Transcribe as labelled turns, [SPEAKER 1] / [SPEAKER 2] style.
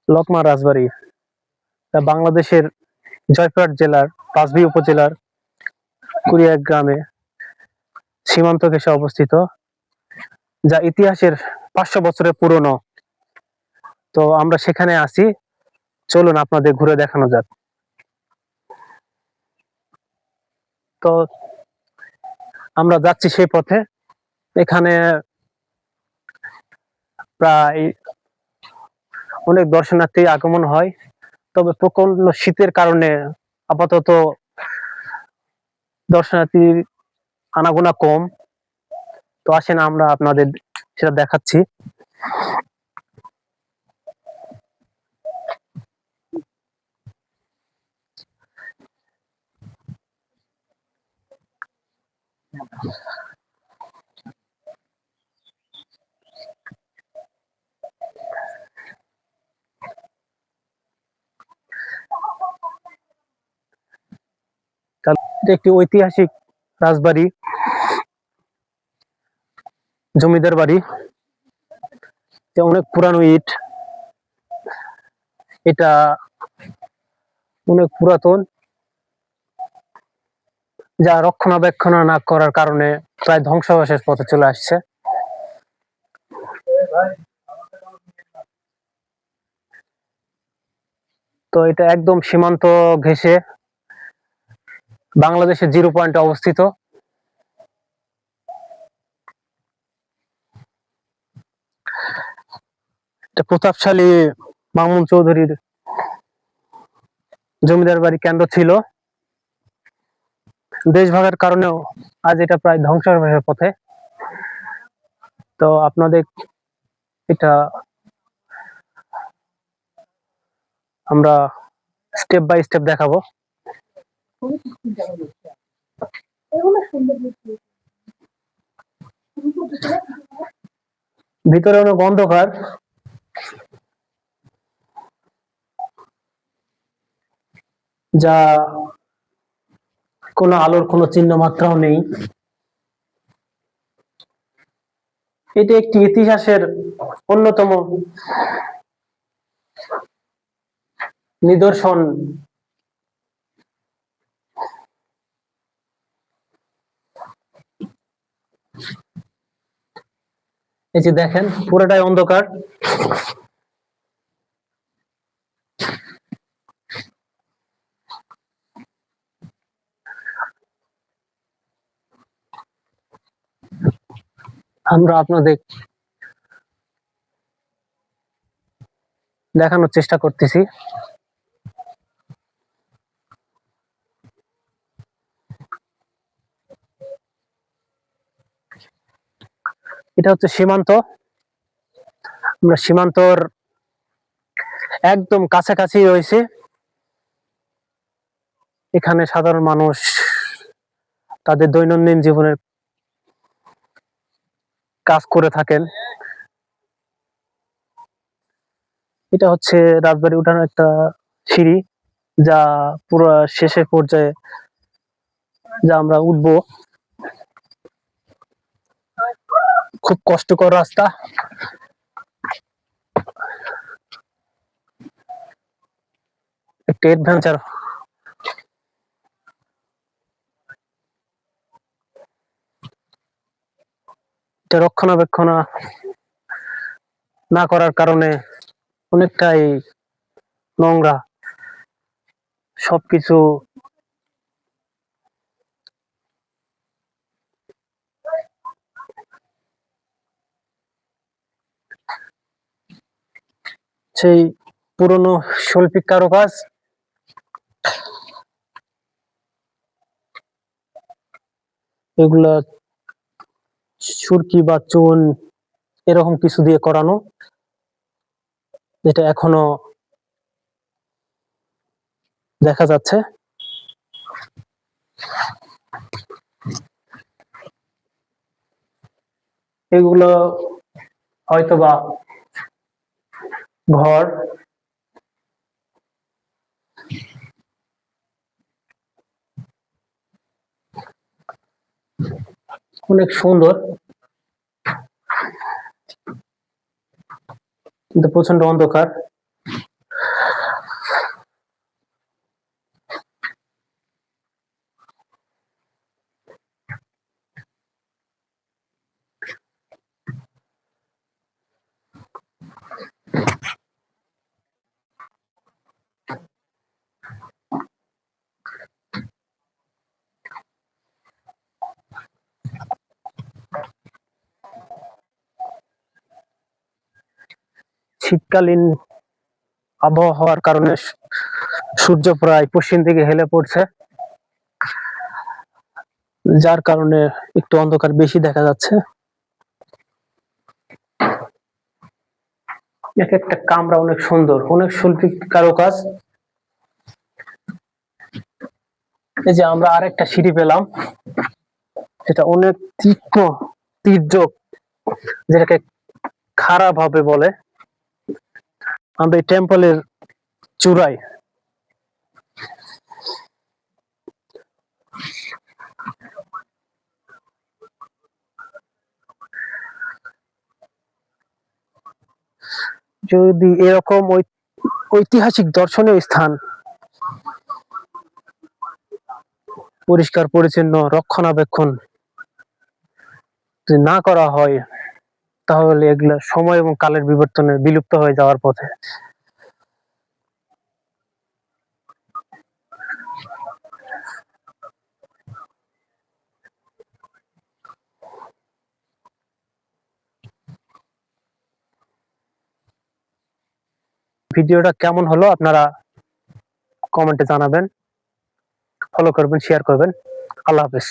[SPEAKER 1] লকমা রাজবাড়ী বাংলাদেশের জয়পুরহাট জেলার পাঁচবি উপজেলার কুড়িয়া গ্রামে সীমান্ত ঘেঁষে অবস্থিত, যা ইতিহাসের 500 বছরের পুরনো। তো আমরা সেখানে আছি, চলুন আপনাদের ঘুরে দেখানো যাক। তো আমরা যাচ্ছি সেই পথে। এখানে প্রায় অনেক দর্শনার্থী আগমন হয়, তবে প্রচন্ড শীতের কারণে আপাতত দর্শনার্থীর আনাগোনা কম। তো আসেন আমরা আপনাদের সেটা দেখাচ্ছি। একটি ঐতিহাসিক রাজবাড়ি, জমিদার বাড়ি, অনেক পুরানো ইট। এটা অনেক পুরাতন, যা রক্ষণাবেক্ষণ না করার কারণে প্রায় ধ্বংসাবশেষ পথে চলে আসছে। তো এটা একদম সীমান্ত ঘেঁষে বাংলাদেশের 0 পয়েন্টে অবস্থিত। এটা প্রতাপশালী মামুন চৌধুরীর জমিদার বাড়ি কেন্দ্র ছিল। দেশ ভাগের কারণেও আজ এটা প্রায় ধ্বংসাবশেষের পথে। তো আপনাদের এটা আমরা স্টেপ বাই স্টেপ দেখাবো। ভিতরে অনেক অন্ধকার, যা কোনো আলোর কোনো চিহ্ন মাত্রাও নেই। এটি একটি ইতিহাসের অন্যতম নিদর্শন। এই যে দেখেন, পুরোটাই অন্ধকার। আমরা আপনাদের দেখানোর চেষ্টা করতেছি। এটা হচ্ছে সীমান্ত। আমরা সীমান্তর একদম কাছাকাছি রয়েছে। এখানে সাধারণ মানুষ তাদের দৈনন্দিন জীবনের কাজ করে থাকেন। এটা হচ্ছে রাজবাড়ি উঠানোর একটা সিঁড়ি, যা পুরো শেষের পর্যায়ে যা আমরা উঠবো। খুব কষ্টকর রাস্তা। একটা অ্যাডভেঞ্চার। এটা রক্ষণাবেক্ষণ না করার কারণে অনেকটাই নোংরা সবকিছু। সেই পুরনো শৈল্পিক কারুকাজ। এগুলা সুরকি বা চুন এরকম কিছু দিয়ে করানো, যেটা এখনো দেখা যাচ্ছে। এগুলো হয়তোবা ঘর। অনেক সুন্দর, কিন্তু প্রচন্ড অন্ধকার। শীতকালীন আবহাওয়া হওয়ার কারণে সূর্য প্রায় পশ্চিম দিকে হেলে পড়ছে, যার কারণে একটু অন্ধকার বেশি দেখা যাচ্ছে। এক একটা কামরা অনেক সুন্দর, অনেক শৈল্পিক কারুকাজ। এই যে আমরা আরেকটা সিঁড়ি পেলাম, যেটা অনেক তীক্ষ্ণ তীর্যক, যেটাকে খাড়া ভাবে বলে। আমরা এই টেম্পলের চূড়ায়। যদি এরকম ঐতিহাসিক দর্শনীয় স্থান পরিষ্কার পরিচ্ছন্ন রক্ষণাবেক্ষণ যদি না করা হয়, তাহলে এগুলা সময় এবং কালের বিবর্তনে বিলুপ্ত হয়ে যাওয়ার পথে। ভিডিওটা কেমন হলো আপনারা কমেন্টে জানাবেন, ফলো করবেন, শেয়ার করবেন। আল্লাহ হাফেজ।